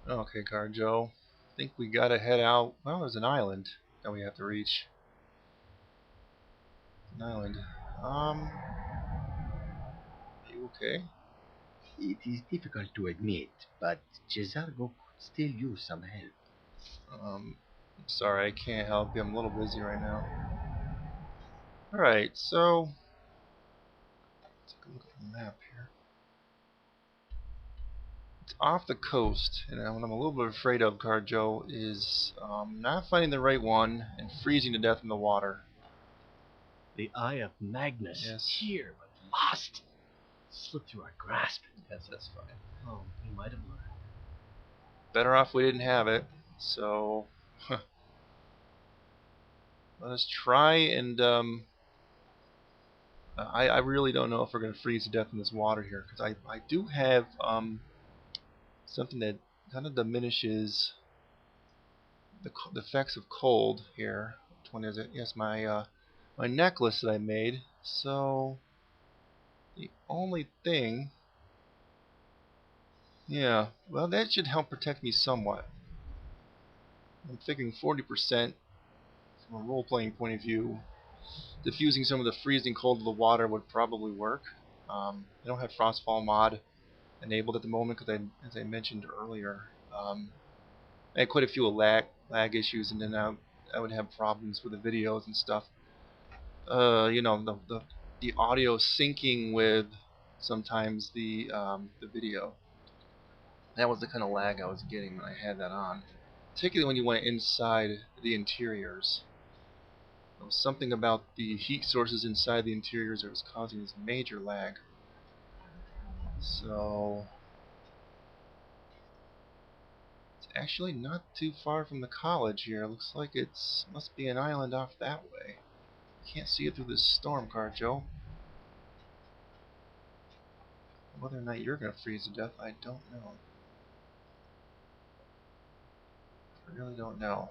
Okay, Khargo. I think we gotta head out. Well, there's an island that we have to reach. An island. You okay? It is difficult to admit, but Cesargo could still use some help. Sorry, I can't help you. I'm a little busy right now. Alright, so take a look at the map here. It's off the coast, and what I'm a little bit afraid of, Khargo, is not finding the right one and freezing to death in the water. The Eye of Magnus, Yes. here but lost, slipped through our grasp. Yes, that's fine. Oh, we might have learned. Better off we didn't have it, so let us try and I really don't know if we're going to freeze to death in this water here, because I do have something that kind of diminishes the effects of cold here. Which one is it? Yes, my necklace that I made. So the only thing, yeah, well, that should help protect me somewhat. I'm thinking 40% from a role-playing point of view. Diffusing some of the freezing cold of the water would probably work. I don't have Frostfall mod enabled at the moment because, as I mentioned earlier, I had quite a few lag issues, and then I would have problems with the videos and stuff. You know, the audio syncing with sometimes the video. That was the kind of lag I was getting when I had that on, particularly when you went inside the interiors. There was something about the heat sources inside the interiors that was causing this major lag. So it's actually not too far from the college here. Looks like it's must be an island off that way. Can't see it through this storm, Khargo. Whether or not you're gonna freeze to death, I don't know. I really don't know.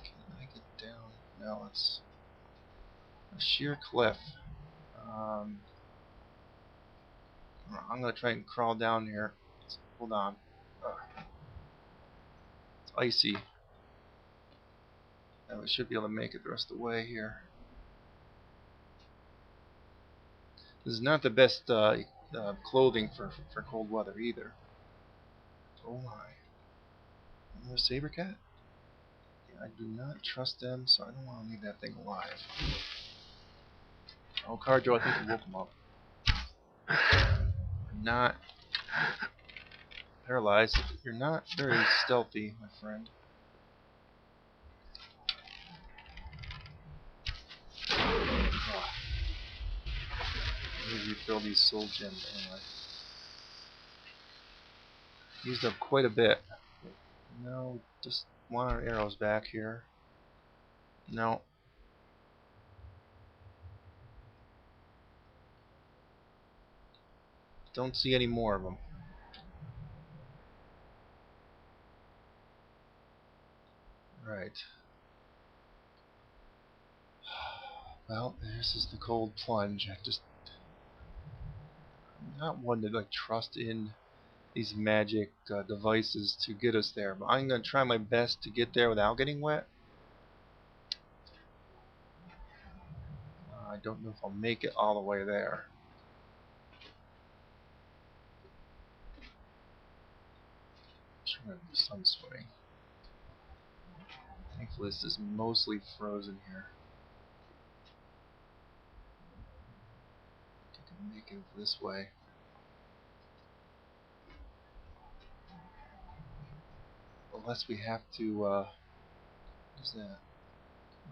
Can I get down? No, it's a sheer cliff. I'm gonna try and crawl down here. Hold on. It's icy. We should be able to make it the rest of the way here. This is not the best clothing for cold weather either. Oh my. Another saber cat? Yeah, I do not trust them, so I don't want to leave that thing alive. Oh, Khargo, I think you woke him up. You're not paralyzed. You're not very stealthy, my friend. Let me refill these soul gems anyway. Used up quite a bit. No, just want our arrows back here. No. Don't see any more of them. Right. Well, this is the cold plunge. I'm not one to like trust in these magic devices to get us there, but I'm gonna try my best to get there without getting wet. I don't know if I'll make it all the way there. Trying to do some swimming. Thankfully, this is mostly frozen here. I can make it this way. Unless we have to, what's that?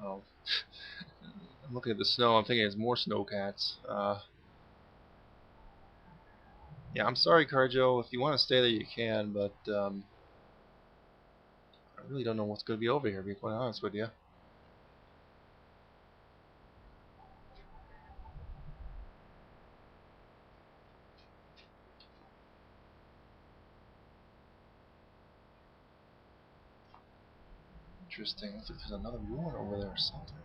Oh. I'm looking at the snow, I'm thinking it's more snowcats. Yeah, I'm sorry, Khargo. If you want to stay there, you can, but I really don't know what's going to be over here, to be quite honest with you. Interesting. Looks like there's another ruin over there or something.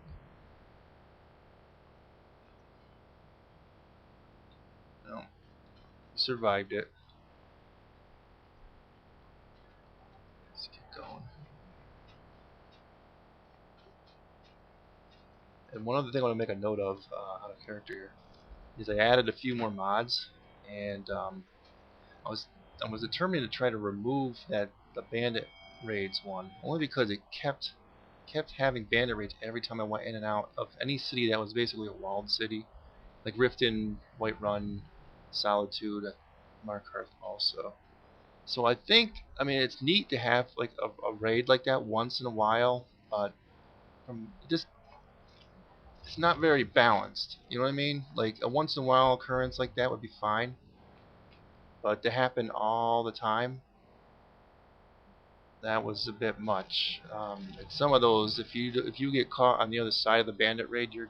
No. We survived it. And one other thing I want to make a note of on a character here is I added a few more mods, and I was determined to try to remove the bandit raids one, only because it kept having bandit raids every time I went in and out of any city that was basically a walled city, like Riften, Whiterun, Solitude, Markarth also. So I think, I mean, it's neat to have like a raid like that once in a while, but just it's not very balanced. You know what I mean? Like a once in a while occurrence like that would be fine, but to happen all the time, that was a bit much. Some of those, if you get caught on the other side of the bandit raid, you're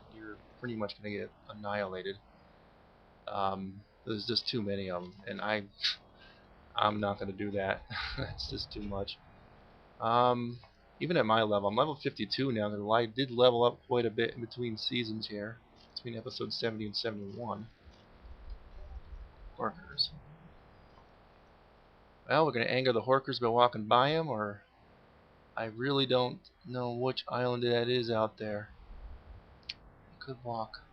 pretty much gonna get annihilated. There's just too many of them, and I'm not gonna do that. That's just too much. Even at my level, I'm level 52 now. Because I did level up quite a bit in between seasons here, between episode 70 and 71. Horkers. Well, we're gonna anger the Horkers by walking by them, or I really don't know which island that is out there. I could walk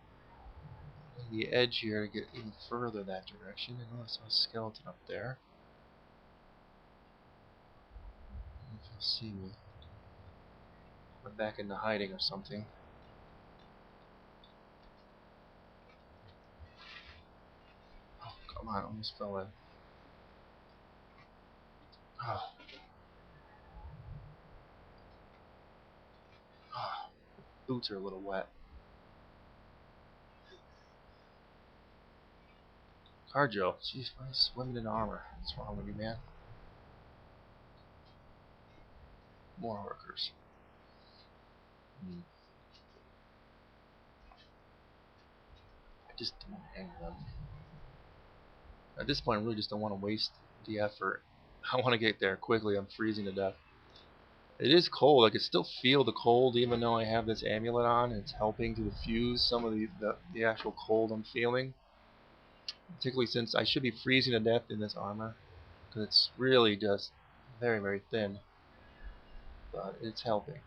on the edge here to get even further that direction. I know I saw a skeleton up there. I don't know if you'll see me. We're back into hiding or something. Oh, come on, I almost fell in. Oh. Oh. Boots are a little wet. Khargo, jeez, why are you swimming in armor? What's wrong with you, man? More workers. I just don't want to anger them. At this point, I really just don't want to waste the effort. I want to get there quickly. I'm freezing to death. It is cold. I can still feel the cold even though I have this amulet on. It's helping to diffuse some of the actual cold I'm feeling. Particularly since I should be freezing to death in this armor. Because it's really just very, very thin. But it's helping.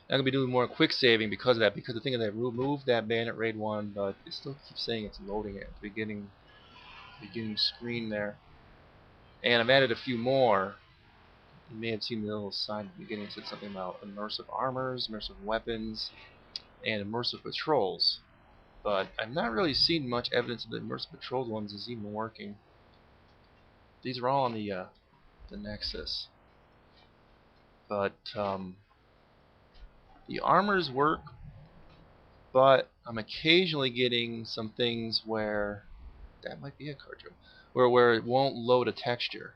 I'm going to be doing more quick saving because of that. Because the thing is I removed that bandit raid one, but it still keeps saying it's loading it at the beginning screen there. And I've added a few more. You may have seen the little sign at the beginning that said something about immersive armors, immersive weapons, and immersive patrols. But I've not really seen much evidence of the immersive patrols ones is even working. These are all on the Nexus. But the armors work, but I'm occasionally getting some things where that might be a cartridge, where it won't load a texture.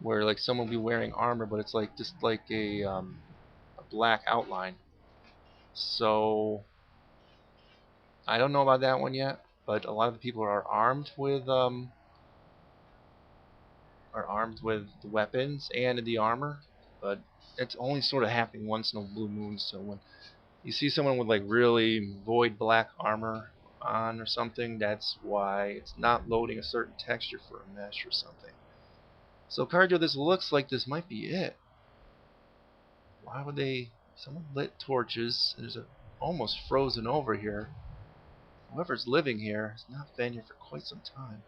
Where like someone will be wearing armor, but it's like just like a black outline. So I don't know about that one yet, but a lot of the people are armed with the weapons and the armor, but it's only sort of happening once in a blue moon. So when you see someone with like really void black armor on or something, that's why it's not loading a certain texture for a mesh or something. So Khargo, this looks like this might be it. Why would they... Someone lit torches, and there's almost frozen over here. Whoever's living here has not been here for quite some time.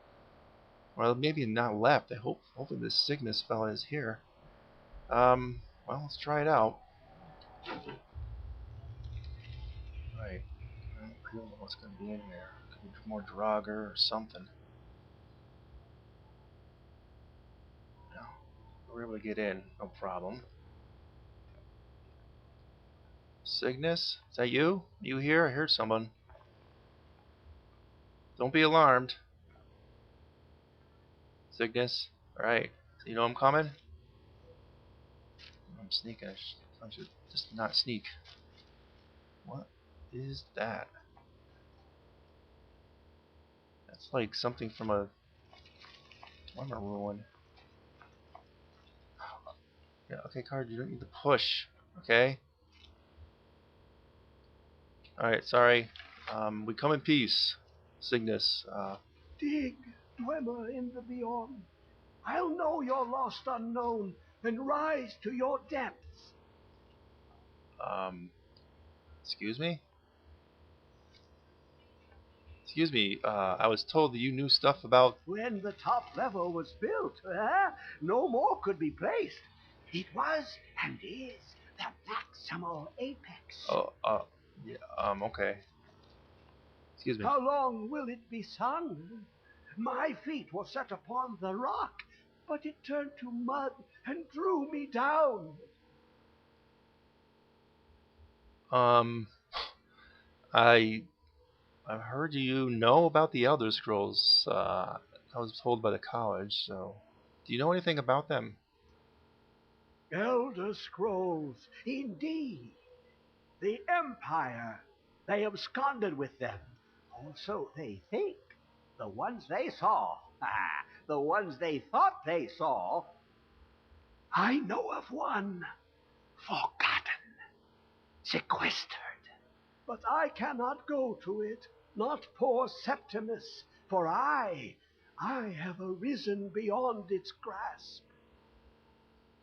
Or maybe not left. Hopefully this Signus fella is here. Well, let's try it out. Right. I don't know what's going to be in there. Could be more Draugr or something. No. We're able to get in, no problem. Signus? Is that you? You here? I heard someone. Don't be alarmed. Signus? Alright. So you know I'm coming? I'm sneaking. I should just not sneak. What is that? That's like something from a armor ruin. Yeah, okay, Card, you don't need to push. Okay? Alright, sorry. We come in peace. Signus. Dig, dweller in the beyond. I'll know your lost unknown and rise to your depths. Excuse me? Excuse me, I was told that you knew stuff about... When the top level was built, no more could be placed. It was and is the maximal apex. Yeah, okay. Excuse me. How long will it be sung? My feet were set upon the rock, but it turned to mud and drew me down. I've heard you know about the Elder Scrolls. I was told by the college, so... Do you know anything about them? Elder Scrolls, indeed. The Empire, they absconded with them. Also, they think. The ones they saw, the ones they thought they saw. I know of one, forgotten, sequestered. But I cannot go to it, not poor Septimus, for I have arisen beyond its grasp.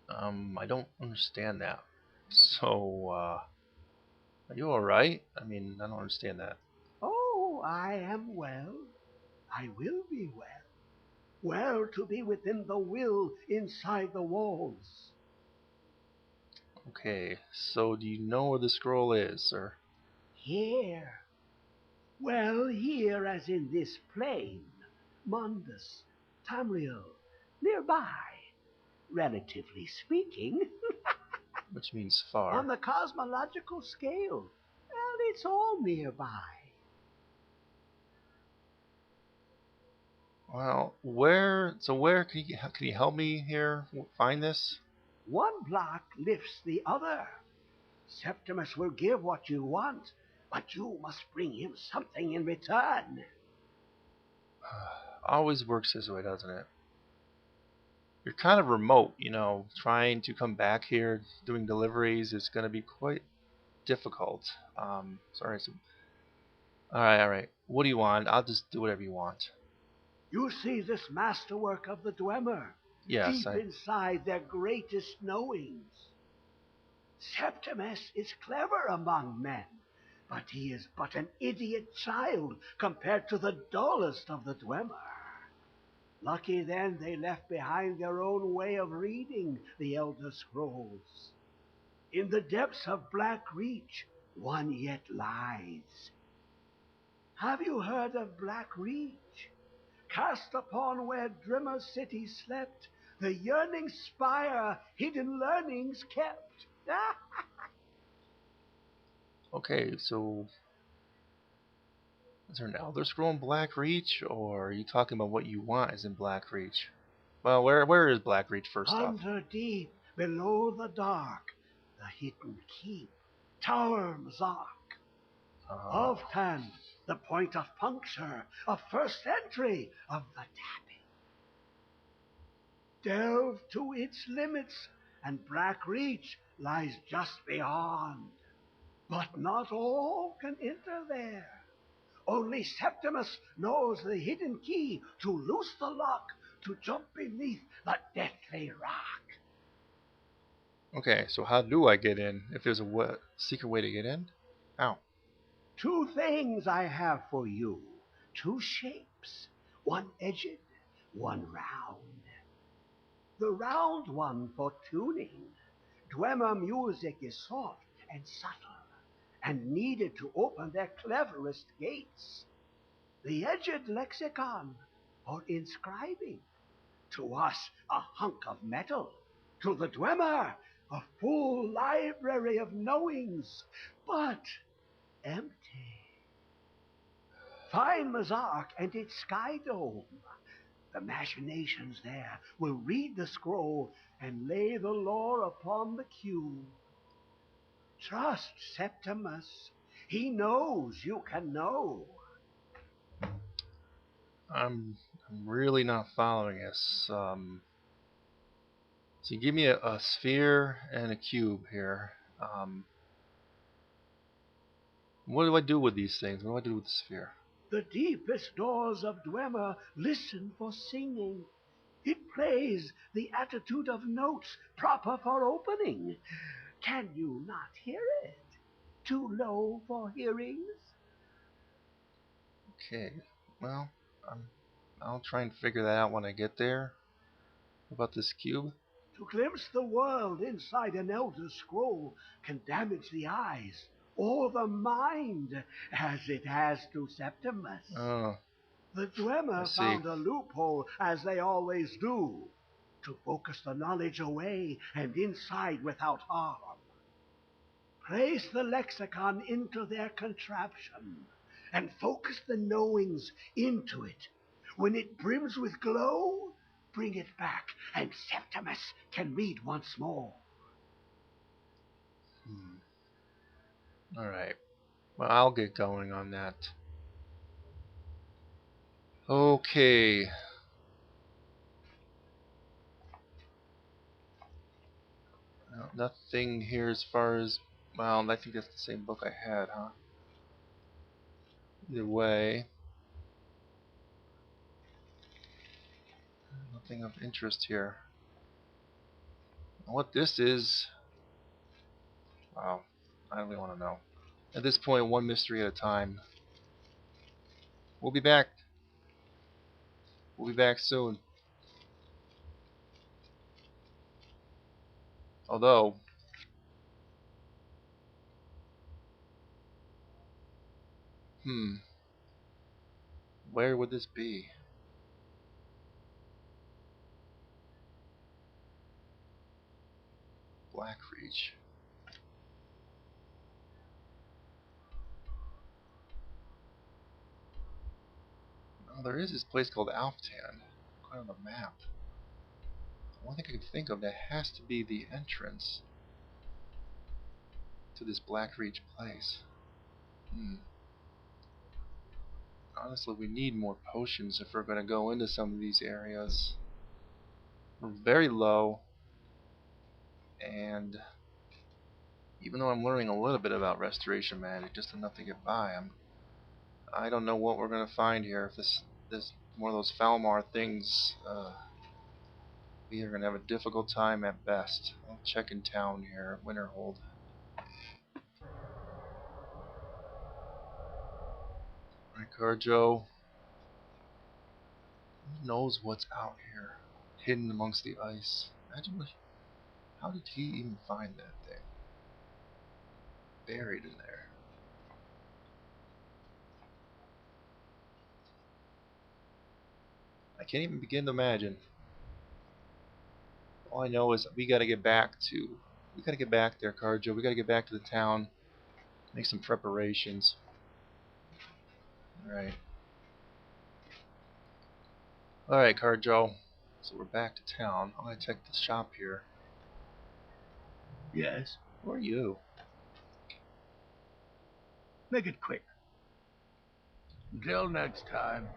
I don't understand that. So, are you alright? I mean, I don't understand that. Oh, I am well. I will be well. Well to be within the will inside the walls. Okay, so do you know where the scroll is, sir? Here. Well, here as in this plain. Mundus, Tamriel, nearby. Relatively speaking. Which means far. On the cosmological scale. Well, it's all nearby. Well, where can you help me here find this? One block lifts the other. Septimus will give what you want, but you must bring him something in return. Always works this way, doesn't it? You're kind of remote, you know. Trying to come back here, doing deliveries is going to be quite difficult. Sorry. All right. What do you want? I'll just do whatever you want. You see this masterwork of the Dwemer, Yes, deep inside their greatest knowings. Septimus is clever among men, but he is but an idiot child compared to the dullest of the Dwemer. Lucky then they left behind their own way of reading the Elder Scrolls. In the depths of Blackreach, one yet lies. Have you heard of Blackreach? Cast upon where Drimmer city slept, the yearning spire hidden learnings kept. Okay, so is there an Elder Scroll in Blackreach, or are you talking about what you want is in Blackreach? Well, where is Blackreach first off? Under deep, below the dark, the hidden keep, Tower Mazark. Alftand, the point of puncture, of first entry of the tapping. Delve to its limits, and Blackreach lies just beyond. But not all can enter there. Only Septimus knows the hidden key to loose the lock, to jump beneath the deathly rock. Okay, so how do I get in? If there's a secret way to get in? Ow. 2 things I have for you. 2 shapes. One edged, one round. The round one for tuning. Dwemer music is soft and subtle, and needed to open their cleverest gates. The edged lexicon for inscribing. To us, a hunk of metal. To the Dwemer, a full library of knowings, but empty. Find Mazark and its sky dome. The machinations there will read the scroll and lay the lore upon the cube. Trust Septimus. He knows you can know. I'm really not following this. So you give me a sphere and a cube here. What do I do with these things? What do I do with the sphere? The deepest doors of Dwemer listen for singing. It plays the attitude of notes proper for opening. Can you not hear it? Too low for hearings? Okay, well, I'll try and figure that out when I get there. What about this cube? To glimpse the world inside an Elder Scroll can damage the eyes or the mind, as it has to Septimus. Oh, The I Dwemer see. found a loophole, as they always do, to focus the knowledge away and inside without harm. Place the lexicon into their contraption, and focus the knowings into it. When it brims with glow, bring it back, and Septimus can read once more. Alright. Well, I'll get going on that. Okay. No, nothing here as far as... Well, I think that's the same book I had, huh? Either way. Nothing of interest here. What this is... Wow. I don't really want to know. At this point, one mystery at a time. We'll be back. We'll be back soon. Although... Where would this be? Blackreach. Oh, there is this place called Alftand. Quite on the map. One thing I can think of that has to be the entrance to this Blackreach place. Honestly, we need more potions if we're going to go into some of these areas. We're very low, and even though I'm learning a little bit about restoration magic, just enough to get by, I don't know what we're going to find here. If this one of those Falmar things, we are going to have a difficult time at best. I'll check in town here at Winterhold. Alright, Khargo. Who knows what's out here, hidden amongst the ice? Imagine how did he even find that thing? Buried in there. I can't even begin to imagine. All I know is we gotta get back there, Khargo. We gotta get back to the town, make some preparations. Alright, Khargo. So we're back to town. I'm gonna check the shop here. Yes? Who are you? Make it quick. Until next time.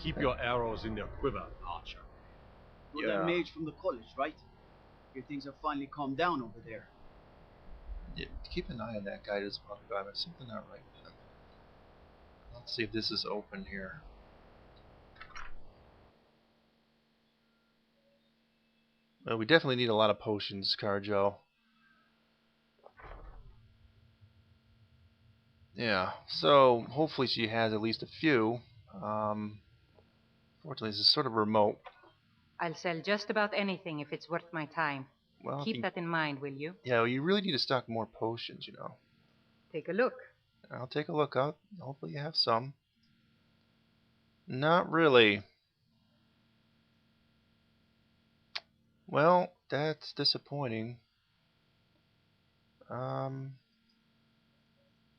Keep your arrows in their quiver, Archer. You're that mage from the college, right? Your things have finally calmed down over there. Yeah, keep an eye on that guy that's walking by. There's something not right with him. Let's see if this is open here. Well, we definitely need a lot of potions, Khargo. Yeah, so hopefully she has at least a few. Fortunately, this is sort of remote. I'll sell just about anything if it's worth my time. Well, Keep that in mind, will you? Yeah, well, you really need to stock more potions, you know. Take a look. I'll take a look out. Hopefully you have some. Not really. Well, that's disappointing. In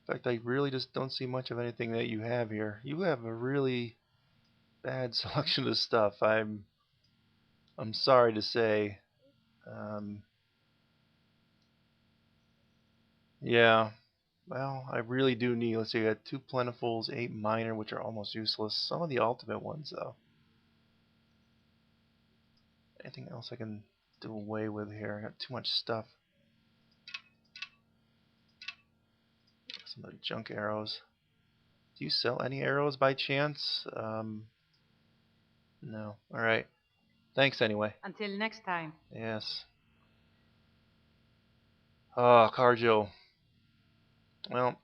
fact, I really just don't see much of anything that you have here. You have a really bad selection of stuff. I'm sorry to say. Yeah. Well, I really do need. Let's see, I got 2 plentifuls, 8 minor, which are almost useless. Some of the ultimate ones, though. Anything else I can do away with here? I got too much stuff. Some of the junk arrows. Do you sell any arrows by chance? No. Alright. Thanks anyway. Until next time. Yes. Ah, Khargo. Well.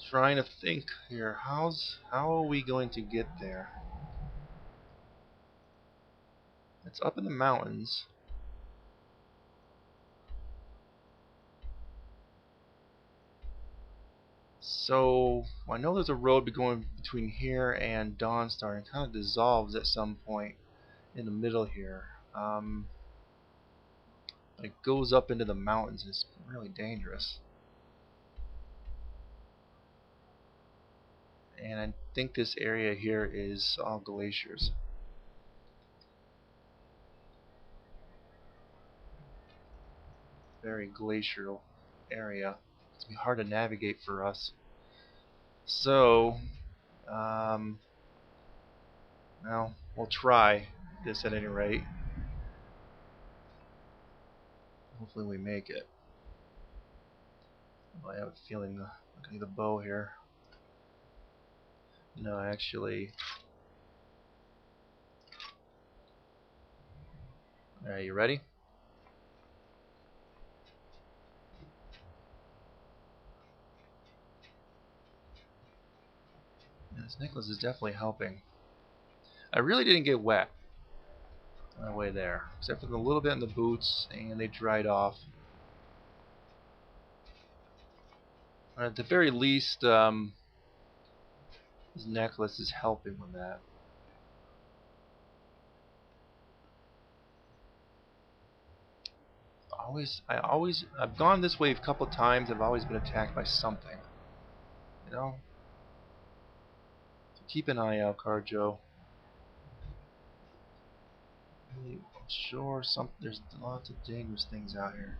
Trying to think here. How are we going to get there? It's up in the mountains. So I know there's a road going between here and Dawnstar, and it kind of dissolves at some point in the middle here. It goes up into the mountains. It's really dangerous. And I think this area here is all glaciers. Very glacial area. It's gonna be hard to navigate for us. So, well, we'll try this at any rate. Hopefully we make it. I have a feeling I need a bow here. No, actually. Alright, you ready? Yeah, this necklace is definitely helping. I really didn't get wet on the way there, except for a little bit in the boots, and they dried off. At the very least, this necklace is helping with that. I've gone this way a couple of times. I've always been attacked by something. You know. So keep an eye out, Khargo. I'm sure there's lots of dangerous things out here.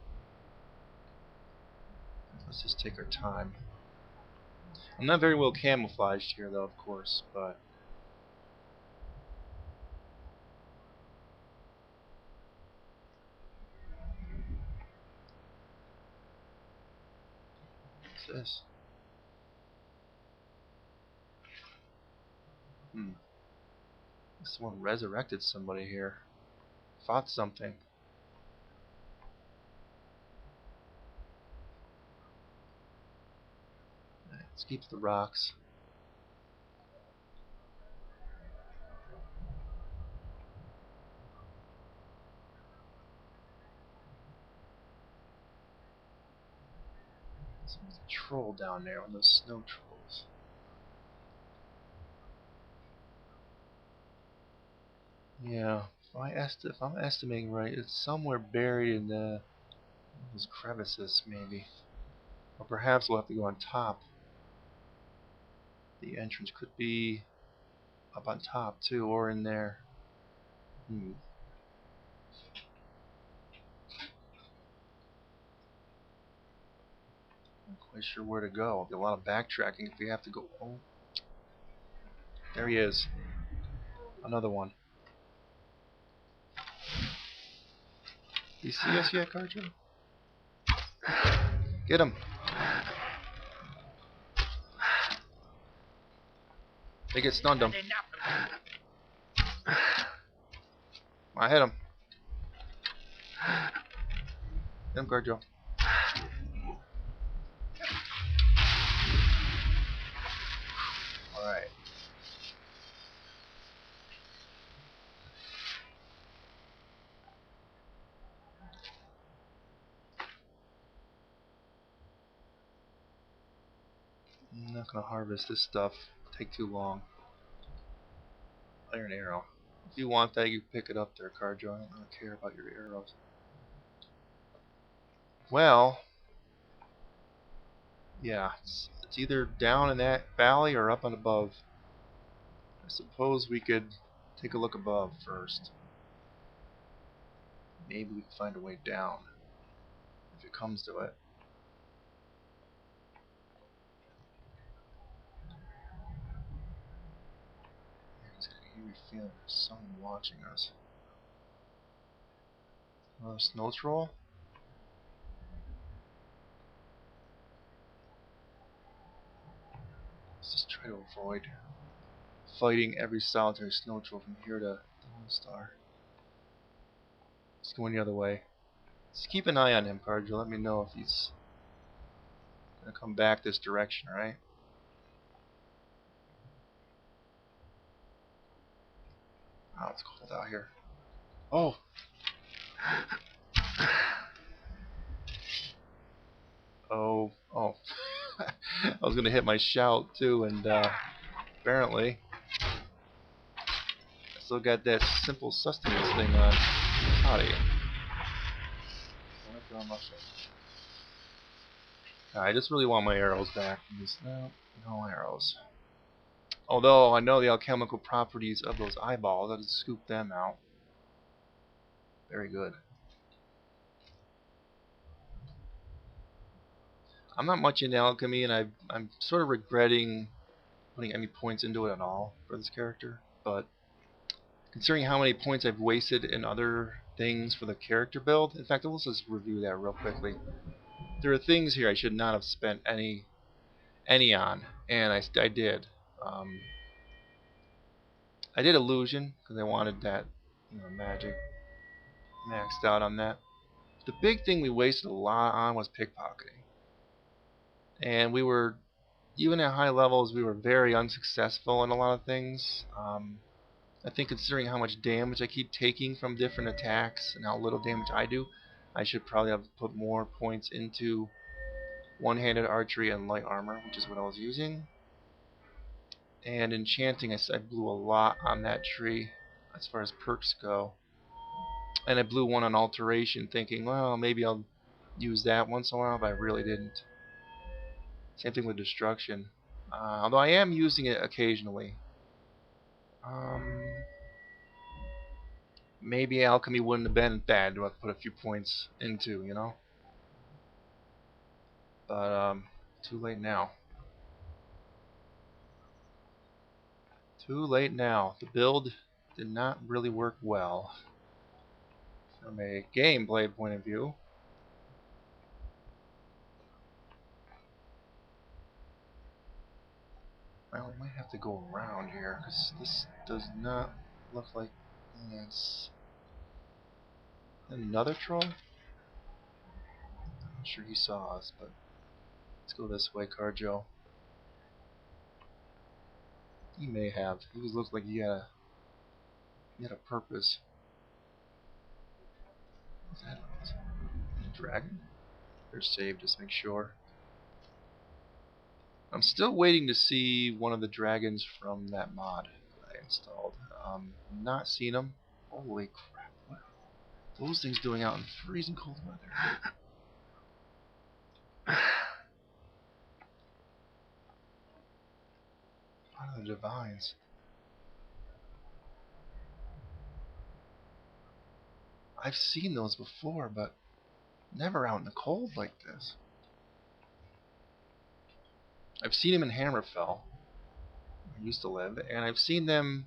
Let's just take our time. I'm not very well camouflaged here, though, of course, but. What's this? Someone resurrected somebody here. Fought something. Let's keep the rocks. There's a troll down there, one of those snow trolls. Yeah, if I'm estimating right, it's somewhere buried in those crevices, maybe. Or perhaps we'll have to go on top. The entrance could be up on top, too, or in there. Not quite sure where to go. There'll be a lot of backtracking if we have to go. Oh, there he is. Another one. Do you see us yet, Khargo? Get him. They get stunned him. I hit him. Hit him, Khargo. Alright. I'm not gonna harvest this stuff. It'll take too long. Iron arrow. If you want that, you pick it up there, Khargo. I don't really care about your arrows. Well, yeah, it's either down in that valley or up and above. I suppose we could take a look above first. Maybe we can find a way down if it comes to it. It's got an eerie feeling there's someone watching us. Another snow troll? Let's just try to avoid fighting every solitary snow troll from here to Dawn Star. He's going the other way. Just keep an eye on him, Khargo. Let me know if he's gonna come back this direction, alright? Oh, it's cold out here. Oh! Oh. I was gonna hit my shout too, and apparently I still got that simple sustenance thing on. Howdy. I just really want my arrows back. No arrows. Although I know the alchemical properties of those eyeballs, I'll just scoop them out. Very good. I'm not much into alchemy, and I'm sort of regretting putting any points into it at all for this character. But considering how many points I've wasted in other things for the character build, in fact, let's just review that real quickly. There are things here I should not have spent any on, and I did. I did illusion because I wanted that, magic maxed out on that. The big thing we wasted a lot on was pickpocketing. And we were, even at high levels, we were very unsuccessful in a lot of things. I think considering how much damage I keep taking from different attacks and how little damage I do, I should probably have put more points into one-handed archery and light armor, which is what I was using. And enchanting, I blew a lot on that tree as far as perks go. And I blew one on alteration, thinking, well, maybe I'll use that once in a while, but I really didn't. Same thing with destruction. Although I am using it occasionally. Maybe alchemy wouldn't have been bad to have put a few points into, But, too late now. Too late now. The build did not really work well from a gameplay point of view. Well, we might have to go around here, because this does not look like... It's another troll? I'm not sure he saw us, but let's go this way, Khargo. He may have. He looked like he had a purpose. Is that a dragon? They're saved, just make sure. I'm still waiting to see one of the dragons from that mod that I installed. Not seen them. Holy crap. What are those things doing out in freezing cold weather? What are the divines? I've seen those before, but never out in the cold like this. I've seen them in Hammerfell, where I used to live, and I've seen them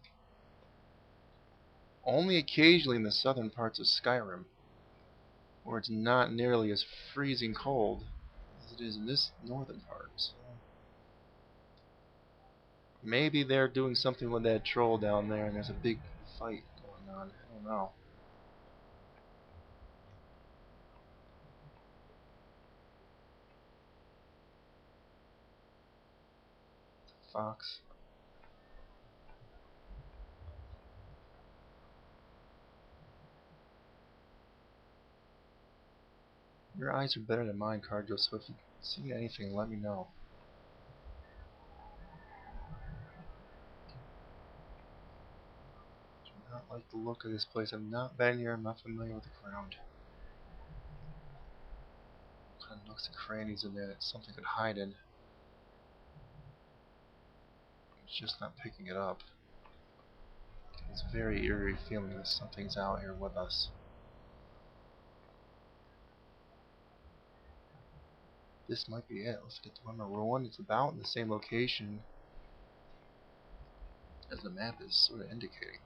only occasionally in the southern parts of Skyrim, where it's not nearly as freezing cold as it is in this northern part. So maybe they're doing something with that troll down there, and there's a big fight going on. I don't know. Fox. Your eyes are better than mine, Khargo, so if you see anything, let me know. I do not like the look of this place. I've not been here. I'm not familiar with the ground. What kind of nooks and crannies in there that something could hide in? Just not picking it up. It's a very eerie feeling that something's out here with us. This might be it. Let's get to where we're going. It's about in the same location as the map is sort of indicating.